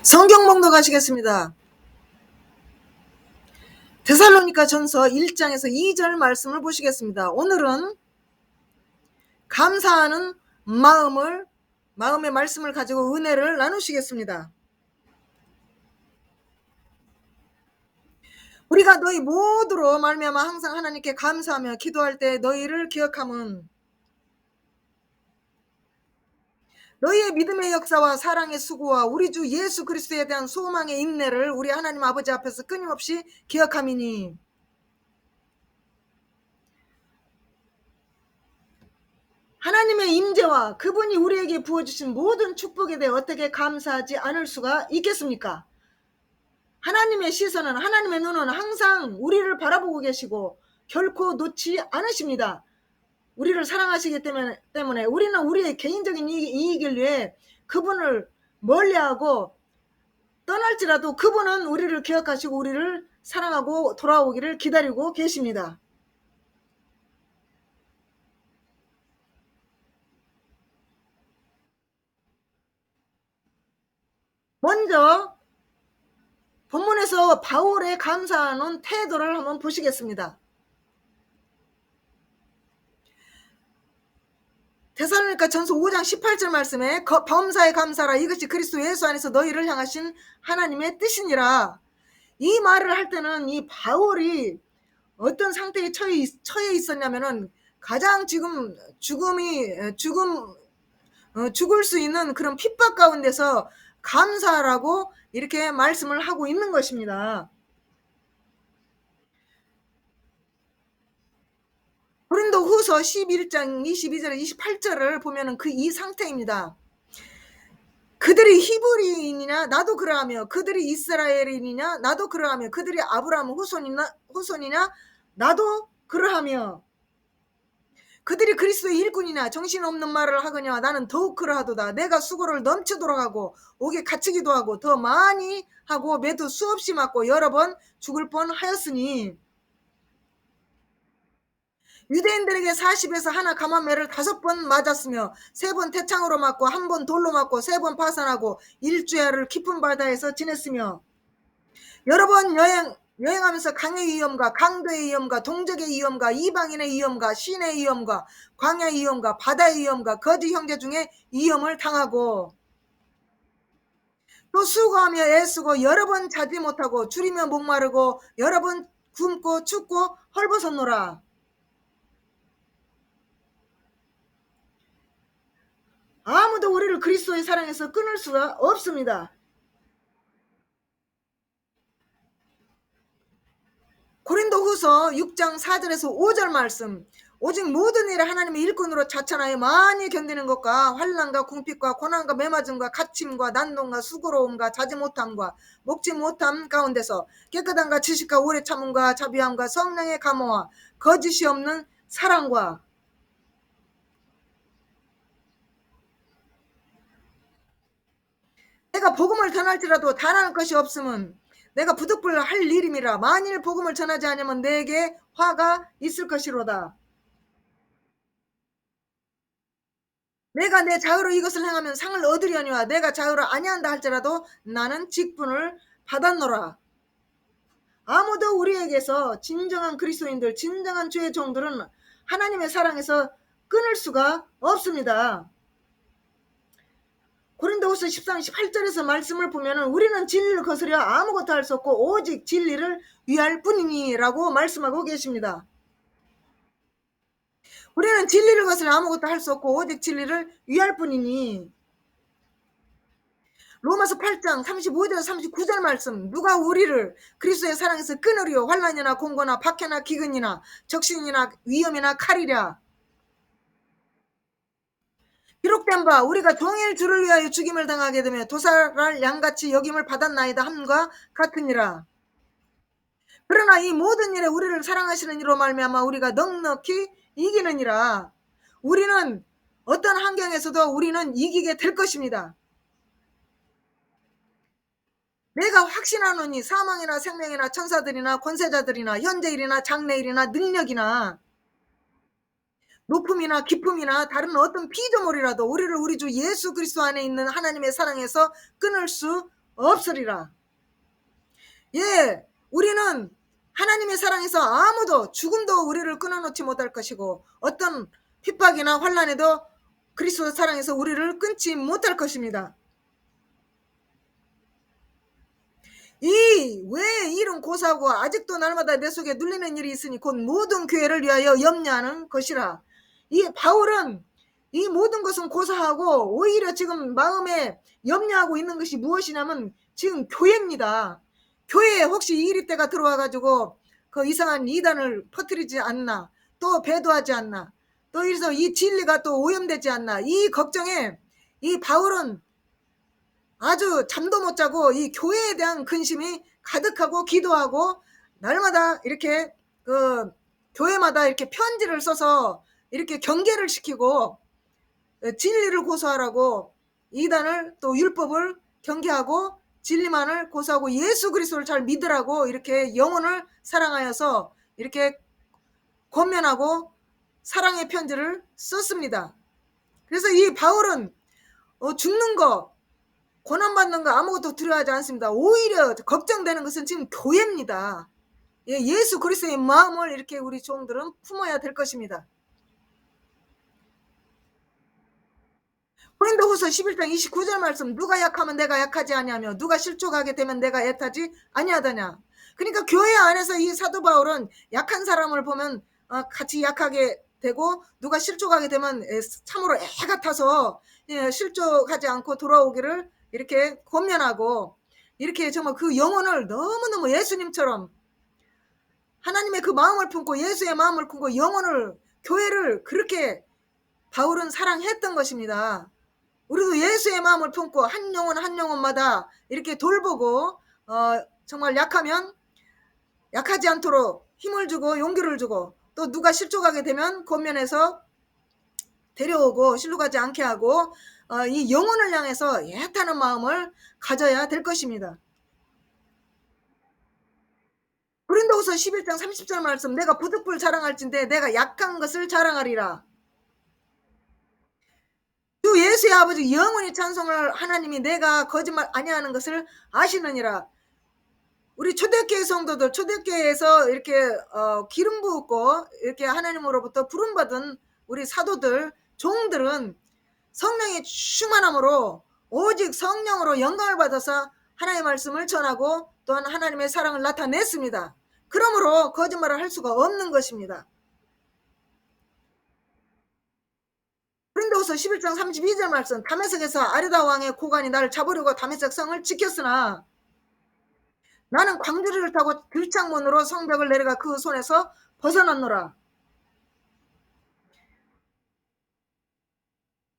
성경 봉독하시겠습니다. 데살로니가 전서 1장에서 2절 말씀을 보시겠습니다. 오늘은 감사하는 마음의 말씀을 가지고 은혜를 나누시겠습니다. 우리가 너희 모두로 말미암아 항상 하나님께 감사하며 기도할 때 너희를 기억함은 너희의 믿음의 역사와 사랑의 수고와 우리 주 예수 그리스도에 대한 소망의 인내를 우리 하나님 아버지 앞에서 끊임없이 기억함이니. 하나님의 임재와 그분이 우리에게 부어주신 모든 축복에 대해 어떻게 감사하지 않을 수가 있겠습니까? 하나님의 시선은, 하나님의 눈은 항상 우리를 바라보고 계시고 결코 놓지 않으십니다. 우리를 사랑하시기 때문에 우리는 우리의 개인적인 이익을 위해 그분을 멀리하고 떠날지라도 그분은 우리를 기억하시고 우리를 사랑하고 돌아오기를 기다리고 계십니다. 먼저 본문에서 바울의 감사하는 태도를 한번 보시겠습니다. 데살로니가 전서 5장 18절 말씀에 범사에 감사라 이것이 그리스도 예수 안에서 너희를 향하신 하나님의 뜻이니라. 이 말을 할 때는 이 바울이 어떤 상태에 처해 있었냐면은 가장 지금 죽을 수 있는 그런 핍박 가운데서 감사라고 이렇게 말씀을 하고 있는 것입니다. 고린도후서 11장 22절 28절을 보면은 이 상태입니다. 그들이 히브리인이냐 나도 그러하며 그들이 이스라엘인이냐 나도 그러하며 그들이 아브라함 후손이냐 나도 그러하며 그들이 그리스도의 일꾼이냐 정신없는 말을 하거냐 나는 더욱 그러하도다. 내가 수고를 넘치도록 하고 옥에 갇히기도 하고 더 많이 하고 매도 수없이 맞고 여러 번 죽을 뻔하였으니 유대인들에게 40에서 하나 감한매를 5번 맞았으며 3번 태창으로 맞고 1번 돌로 맞고 3번 파산하고 일주야를 깊은 바다에서 지냈으며 여러 번 여행하면서 강의 위험과 강도의 위험과 동족의 위험과 이방인의 위험과 신의 위험과 광야의 위험과 바다의 위험과 거짓 형제 중에 위험을 당하고 또 수고하며 애쓰고 여러 번 자지 못하고 줄이며 목마르고 여러 번 굶고 춥고 헐벗었노라. 아무도 우리를 그리스도의 사랑에서 끊을 수가 없습니다. 고린도후서 6장 4절에서 5절 말씀. 오직 모든 일에 하나님의 일꾼으로 자천하여 많이 견디는 것과 환난과 궁핍과 고난과 매맞음과 갇힘과 난동과 수고로움과 자지 못함과 먹지 못함 가운데서 깨끗함과 지식과 오래 참음과 자비함과 성령의 감화와 거짓이 없는 사랑과 내가 복음을 전할지라도 단한 것이 없으면 내가 부득불 할 일임이라. 만일 복음을 전하지 않으면 내게 화가 있을 것이로다. 내가 내 자유로 이것을 행하면 상을 얻으려니와 내가 자유로 아니한다 할지라도 나는 직분을 받았노라. 아무도 우리에게서 진정한 그리스도인들, 진정한 주의 종들은 하나님의 사랑에서 끊을 수가 없습니다. 고린도후서 13, 18절에서 말씀을 보면은 우리는 진리를 거스려 아무것도 할 수 없고 오직 진리를 위할 뿐이니 라고 말씀하고 계십니다. 우리는 진리를 거스려 아무것도 할 수 없고 오직 진리를 위할 뿐이니. 로마서 8장 35절 39절 말씀. 누가 우리를 그리스도의 사랑에서 끊으리요. 환난이나 공고나 박해나 기근이나 적신이나 위험이나 칼이랴. 기록된 바 우리가 종일 주를 위하여 죽임을 당하게 되며 도살할 양같이 여김을 받았나이다 함과 같으니라. 그러나 이 모든 일에 우리를 사랑하시는 이로 말미암아 우리가 넉넉히 이기느니라. 우리는 어떤 환경에서도 우리는 이기게 될 것입니다. 내가 확신하노니 사망이나 생명이나 천사들이나 권세자들이나 현재일이나 장래일이나 능력이나 높음이나 깊음이나 다른 어떤 피조물이라도 우리를 우리 주 예수 그리스도 안에 있는 하나님의 사랑에서 끊을 수 없으리라. 예, 우리는 하나님의 사랑에서 아무도 죽음도 우리를 끊어놓지 못할 것이고 어떤 핍박이나 환난에도 그리스도 사랑에서 우리를 끊지 못할 것입니다. 왜 이런 고사하고 아직도 날마다 내 속에 눌리는 일이 있으니 곧 모든 교회를 위하여 염려하는 것이라. 이 바울은 이 모든 것은 고사하고 오히려 지금 마음에 염려하고 있는 것이 무엇이냐면 지금 교회입니다. 교회에 혹시 이리 때가 들어와 가지고 그 이상한 이단을 퍼뜨리지 않나, 또 배도하지 않나, 또 이래서 이 진리가 또 오염되지 않나, 이 걱정에 이 바울은 아주 잠도 못 자고 이 교회에 대한 근심이 가득하고 기도하고 날마다 이렇게 그 교회마다 이렇게 편지를 써서 이렇게 경계를 시키고 진리를 고소하라고 이단을 또 율법을 경계하고 진리만을 고소하고 예수 그리스도를 잘 믿으라고 이렇게 영혼을 사랑하여서 이렇게 권면하고 사랑의 편지를 썼습니다. 그래서 이 바울은 죽는 거 고난받는 거 아무것도 두려워하지 않습니다. 오히려 걱정되는 것은 지금 교회입니다. 예수 그리스도의 마음을 이렇게 우리 종들은 품어야 될 것입니다. 고린도후서 11장 29절 말씀, 누가 약하면 내가 약하지 아니하며 누가 실족하게 되면 내가 애타지 아니하더냐. 그러니까 교회 안에서 이 사도 바울은 약한 사람을 보면 같이 약하게 되고 누가 실족하게 되면 참으로 애 같아서 실족하지 않고 돌아오기를 이렇게 권면하고 이렇게 정말 그 영혼을 너무너무 예수님처럼 하나님의 그 마음을 품고 예수의 마음을 품고 영혼을 교회를 그렇게 바울은 사랑했던 것입니다. 우리도 예수의 마음을 품고 한 영혼 한 영혼마다 이렇게 돌보고 정말 약하면 약하지 않도록 힘을 주고 용기를 주고 또 누가 실족하게 되면 권면해서 데려오고 실룩하지 않게 하고 이 영혼을 향해서 애타는 마음을 가져야 될 것입니다. 고린도후서 11장 30절 말씀, 내가 부득불 자랑할진대 내가 약한 것을 자랑하리라. 주 예수의 아버지 영원히 찬송을 하나님이 내가 거짓말 아니하는 것을 아시느니라. 우리 초대교회 성도들, 초대교회에서 이렇게 기름 부었고 이렇게 하나님으로부터 부름받은 우리 사도들, 종들은 성령의 충만함으로 오직 성령으로 영광을 받아서 하나님의 말씀을 전하고 또한 하나님의 사랑을 나타냈습니다. 그러므로 거짓말을 할 수가 없는 것입니다. 고린도후서 11장 32절 말씀, 다메섹에서 아르다 왕의 고관이 나를 잡으려고 다메섹 성을 지켰으나 나는 광주리를 타고 들창문으로 성벽을 내려가 그 손에서 벗어났노라.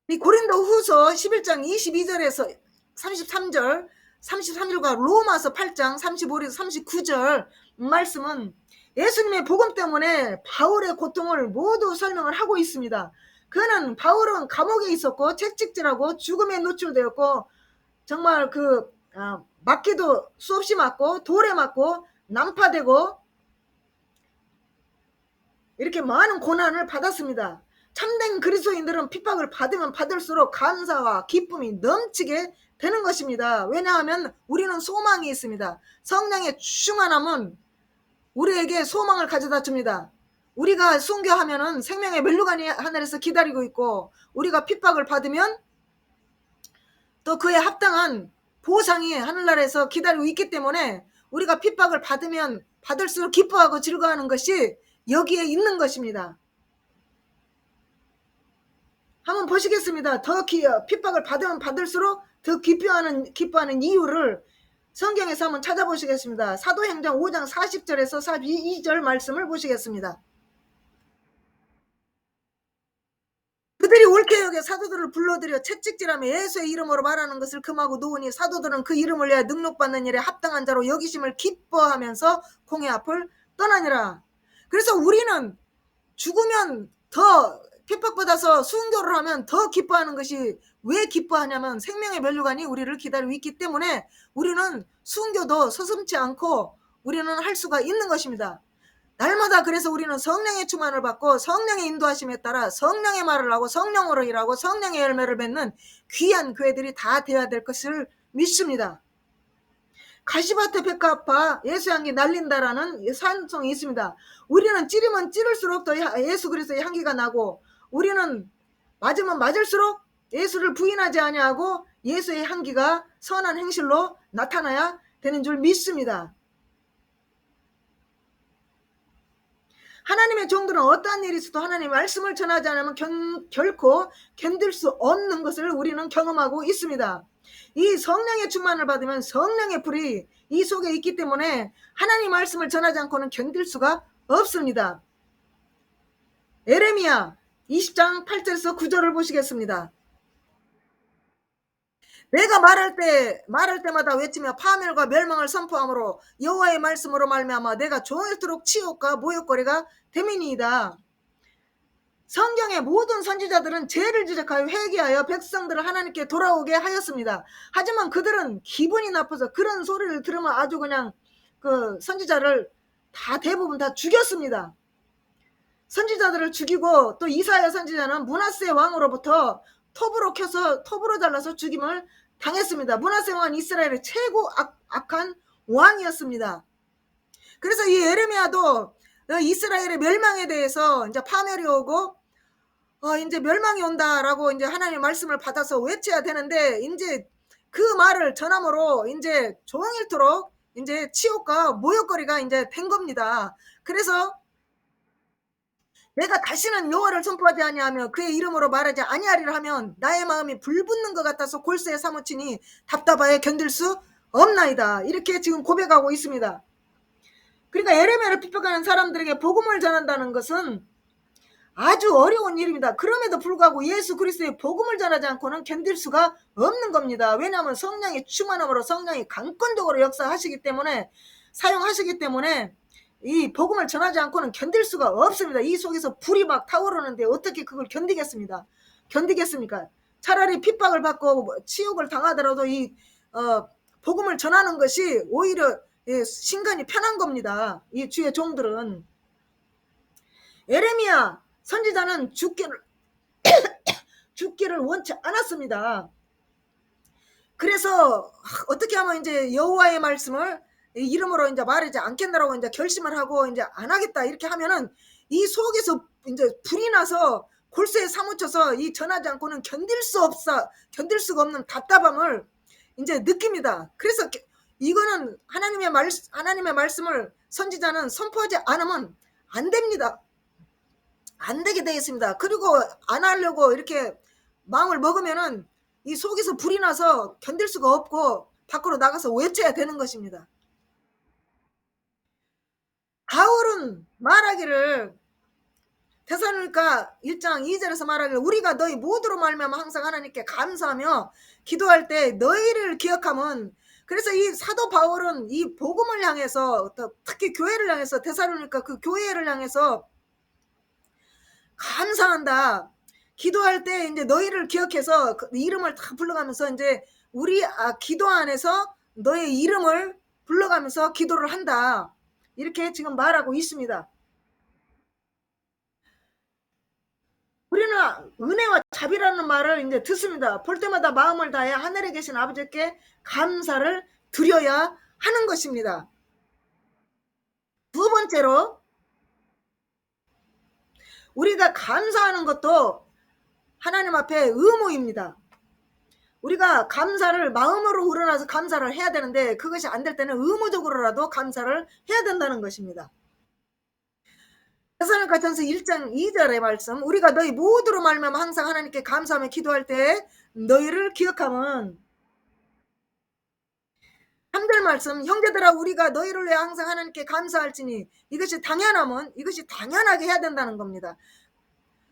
이 고린도후서 11장 22절에서 33절, 33절과 로마서 8장 35절에서 39절 말씀은 예수님의 복음 때문에 바울의 고통을 모두 설명을 하고 있습니다. 그는 바울은 감옥에 있었고 채찍질하고 죽음에 노출되었고 정말 맞기도 수없이 맞고 돌에 맞고 난파되고 이렇게 많은 고난을 받았습니다. 참된 그리스도인들은 핍박을 받으면 받을수록 감사와 기쁨이 넘치게 되는 것입니다. 왜냐하면 우리는 소망이 있습니다. 성령의 충만함은 우리에게 소망을 가져다 줍니다. 우리가 순교하면은 생명의 멜루간이 하늘에서 기다리고 있고 우리가 핍박을 받으면 또 그에 합당한 보상이 하늘나라에서 기다리고 있기 때문에 우리가 핍박을 받으면 받을수록 기뻐하고 즐거워하는 것이 여기에 있는 것입니다. 한번 보시겠습니다. 더 핍박을 받으면 받을수록 더 기뻐하는 이유를 성경에서 한번 찾아보시겠습니다. 사도행전 5장 40절에서 42절 말씀을 보시겠습니다. 그들이 옳게 여겨 사도들을 불러들여 채찍질하며 예수의 이름으로 말하는 것을 금하고 놓으니 사도들은 그 이름을 위하여 능력받는 일에 합당한 자로 여기심을 기뻐하면서 공회 앞을 떠나니라. 그래서 우리는 죽으면 더 핍박받아서 순교를 하면 더 기뻐하는 것이 왜 기뻐하냐면 생명의 면류관이 우리를 기다리고 있기 때문에 우리는 순교도 서슴지 않고 우리는 할 수가 있는 것입니다. 날마다 그래서 우리는 성령의 충만을 받고 성령의 인도하심에 따라 성령의 말을 하고 성령으로 일하고 성령의 열매를 맺는 귀한 교회들이 다 되어야 될 것을 믿습니다. 가시밭에 백합화 예수 향기 날린다라는 사연성이 있습니다. 우리는 찌르면 찌를수록 더 예수 그리스도의 향기가 나고, 우리는 맞으면 맞을수록 예수를 부인하지 아니하고 예수의 향기가 선한 행실로 나타나야 되는 줄 믿습니다. 하나님의 종들은 어떠한 일이 있어도 하나님의 말씀을 전하지 않으면 결코 견딜 수 없는 것을 우리는 경험하고 있습니다. 이 성령의 충만을 받으면 성령의 불이 이 속에 있기 때문에 하나님 말씀을 전하지 않고는 견딜 수가 없습니다. 예레미야 20장 8절에서 9절을 보시겠습니다. 내가 말할 때마다 외치며 파멸과 멸망을 선포함으로 여호와의 말씀으로 말미암아 내가 종일토록 치욕과 모욕거리가 됨이니이다. 성경의 모든 선지자들은 죄를 지적하여 회개하여 백성들을 하나님께 돌아오게 하였습니다. 하지만 그들은 기분이 나빠서 그런 소리를 들으면 아주 그냥 그 선지자를 대부분 다 죽였습니다. 선지자들을 죽이고, 또 이사야 선지자는 므낫세 왕으로부터 톱으로 잘라서 죽임을 당했습니다. 므낫세 왕은 이스라엘의 최고 악한 왕이었습니다. 그래서 이 예레미야도 이스라엘의 멸망에 대해서 이제 파멸이 오고 이제 멸망이 온다라고 이제 하나님의 말씀을 받아서 외쳐야 되는데, 이제 그 말을 전함으로 이제 종일토록 이제 치욕과 모욕거리가 이제 된 겁니다. 그래서 내가 다시는 여호와를 선포하지 아니하며 그의 이름으로 말하지 아니하리라 하면 나의 마음이 불붙는 것 같아서 골수에 사무치니 답답하여 견딜 수 없나이다. 이렇게 지금 고백하고 있습니다. 그러니까 예레미야를 핍박하는 사람들에게 복음을 전한다는 것은 아주 어려운 일입니다. 그럼에도 불구하고 예수 그리스도의 복음을 전하지 않고는 견딜 수가 없는 겁니다. 왜냐하면 성령의 충만함으로 성령이 강권적으로 역사하시기 때문에, 사용하시기 때문에 이 복음을 전하지 않고는 견딜 수가 없습니다. 이 속에서 불이 막 타오르는데 어떻게 그걸 견디겠습니까? 차라리 핍박을 받고 치욕을 당하더라도 이 복음을 전하는 것이 오히려 신간이 편한 겁니다. 이 주의 종들은. 예레미야 선지자는 죽기를 원치 않았습니다. 그래서 어떻게 하면 이제 여호와의 말씀을 이름으로 이제 말하지 않겠다라고 이제 결심을 하고 이제 안 하겠다 이렇게 하면은 이 속에서 이제 불이 나서 골수에 사무쳐서 이 전하지 않고는 견딜 수가 없는 답답함을 이제 느낍니다. 그래서 이거는 하나님의 말씀을 선지자는 선포하지 않으면 안 됩니다. 안 되게 되어 있습니다. 그리고 안 하려고 이렇게 마음을 먹으면은 이 속에서 불이 나서 견딜 수가 없고 밖으로 나가서 외쳐야 되는 것입니다. 바울은 말하기를, 데살로니가 1장 2절에서 말하기를, 우리가 너희 모두로 말미암아 항상 하나님께 감사하며 기도할 때 너희를 기억하면, 그래서 이 사도 바울은 이 복음을 향해서, 특히 교회를 향해서, 데살로니가 그 교회를 향해서 감사한다. 기도할 때 이제 너희를 기억해서 그 이름을 다 불러가면서 이제 우리 기도 안에서 너의 이름을 불러가면서 기도를 한다. 이렇게 지금 말하고 있습니다. 우리는 은혜와 자비라는 말을 이제 듣습니다. 볼 때마다 마음을 다해 하늘에 계신 아버지께 감사를 드려야 하는 것입니다. 두 번째로, 우리가 감사하는 것도 하나님 앞에 의무입니다. 우리가 감사를 마음으로 우러나서 감사를 해야 되는데 그것이 안 될 때는 의무적으로라도 감사를 해야 된다는 것입니다. 데살로니가전서 1장 2절의 말씀, 우리가 너희 모두로 말미암아 항상 하나님께 감사하며 기도할 때 너희를 기억하면, 3절 말씀, 형제들아 우리가 너희를 위해 항상 하나님께 감사할지니 이것이 당연하면 이것이 당연하게 해야 된다는 겁니다.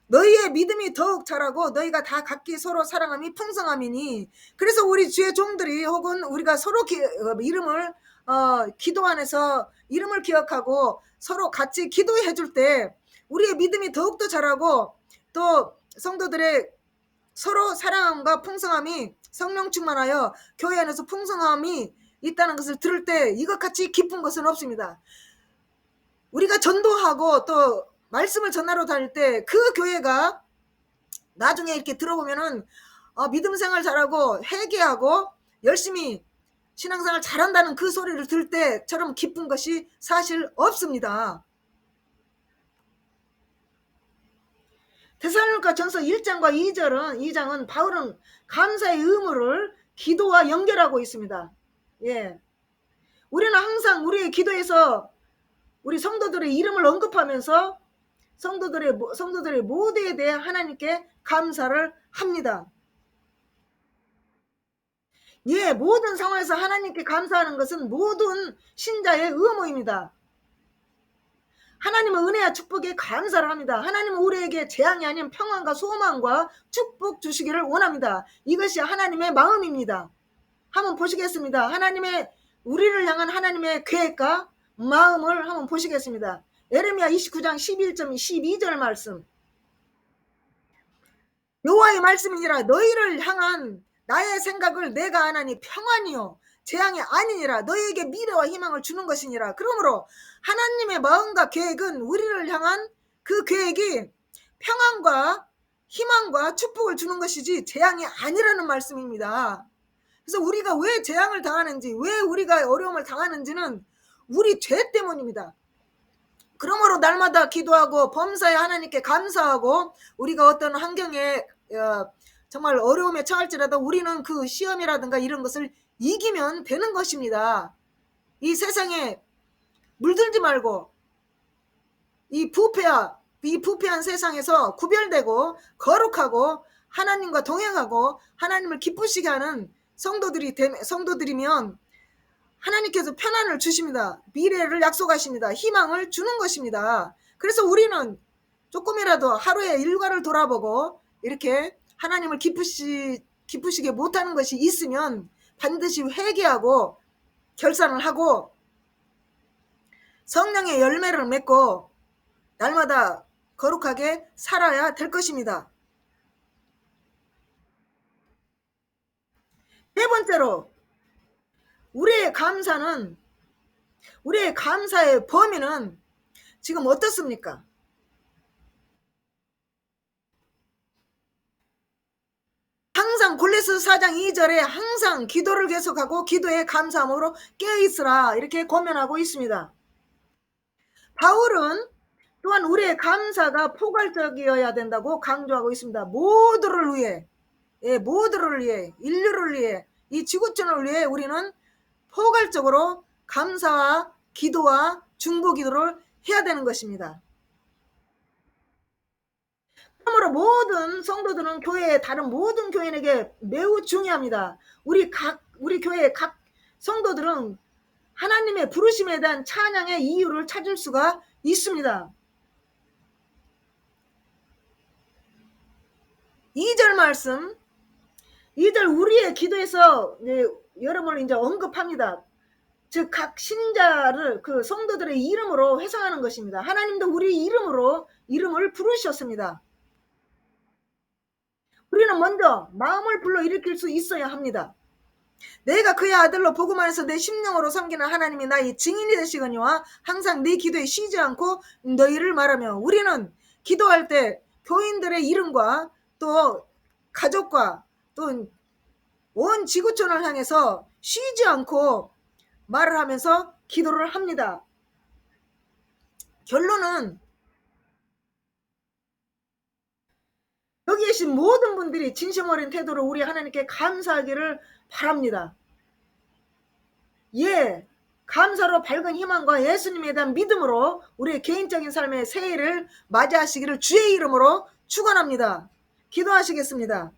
너희의 믿음이 더욱 자라고 너희가 다 각기 서로 사랑함이 풍성함이니. 그래서 우리 주의 종들이 혹은 우리가 서로 이름을 기도 안에서 이름을 기억하고 서로 같이 기도해 줄 때 우리의 믿음이 더욱더 자라고, 또 성도들의 서로 사랑함과 풍성함이 성령 충만하여 교회 안에서 풍성함이 있다는 것을 들을 때 이것같이 기쁜 것은 없습니다. 우리가 전도하고 또 말씀을 전하러 다닐 때 그 교회가 나중에 이렇게 들어보면은 믿음 생활 잘하고 회개하고 열심히 신앙생활 잘한다는 그 소리를 들을 때처럼 기쁜 것이 사실 없습니다. 데살로니가 전서 1장과 2장은 바울은 감사의 의무를 기도와 연결하고 있습니다. 예. 우리는 항상 우리의 기도에서 우리 성도들의 이름을 언급하면서 성도들의 모두에 대해 하나님께 감사를 합니다. 예, 모든 상황에서 하나님께 감사하는 것은 모든 신자의 의무입니다. 하나님은 은혜와 축복에 감사를 합니다. 하나님은 우리에게 재앙이 아닌 평안과 소망과 축복 주시기를 원합니다. 이것이 하나님의 마음입니다. 한번 보시겠습니다. 우리를 향한 하나님의 계획과 마음을 한번 보시겠습니다. 예레미야 29장 11절 12절 말씀. 여호와의 말씀이니라. 너희를 향한 나의 생각을 내가 아나니 평안이요 재앙이 아니니라. 너희에게 미래와 희망을 주는 것이니라. 그러므로 하나님의 마음과 계획은 우리를 향한 그 계획이 평안과 희망과 축복을 주는 것이지 재앙이 아니라는 말씀입니다. 그래서 우리가 왜 재앙을 당하는지, 왜 우리가 어려움을 당하는지는 우리 죄 때문입니다. 그러므로 날마다 기도하고 범사에 하나님께 감사하고, 우리가 어떤 환경에 정말 어려움에 처할지라도 우리는 그 시험이라든가 이런 것을 이기면 되는 것입니다. 이 세상에 물들지 말고 이 부패한 세상에서 구별되고 거룩하고 하나님과 동행하고 하나님을 기쁘시게 하는 성도들이면 하나님께서 편안을 주십니다. 미래를 약속하십니다. 희망을 주는 것입니다. 그래서 우리는 조금이라도 하루의 일과를 돌아보고 이렇게 하나님을 기쁘시게 못하는 것이 있으면 반드시 회개하고 결산을 하고 성령의 열매를 맺고 날마다 거룩하게 살아야 될 것입니다. 네 번째로, 우리의 감사의 범위는 지금 어떻습니까? 항상 골로새 4장 2절에 항상 기도를 계속하고 기도에 감사함으로 깨어있으라 이렇게 권면하고 있습니다. 바울은 또한 우리의 감사가 포괄적이어야 된다고 강조하고 있습니다. 모두를 위해, 인류를 위해, 이 지구촌을 위해 우리는 포괄적으로 감사와 기도와 중보기도를 해야 되는 것입니다. 그러므로 모든 성도들은 교회의 다른 모든 교인에게 매우 중요합니다. 우리 교회의 각 성도들은 하나님의 부르심에 대한 찬양의 이유를 찾을 수가 있습니다. 2절 말씀, 2절 우리의 기도에서 여러분을 이제 언급합니다. 즉 각 신자를 그 성도들의 이름으로 회상하는 것입니다. 하나님도 우리 이름을 부르셨습니다. 우리는 먼저 마음을 불러일으킬 수 있어야 합니다. 내가 그의 아들로 복음 안에서 내 심령으로 섬기는 하나님이 나의 증인이 되시거니와 항상 네 기도에 쉬지 않고 너희를 말하며, 우리는 기도할 때 교인들의 이름과 또 가족과 또 온 지구촌을 향해서 쉬지 않고 말을 하면서 기도를 합니다. 결론은 여기 계신 모든 분들이 진심 어린 태도로 우리 하나님께 감사하기를 바랍니다. 예, 감사로 밝은 희망과 예수님에 대한 믿음으로 우리의 개인적인 삶의 새해를 맞이하시기를 주의 이름으로 축원합니다. 기도하시겠습니다.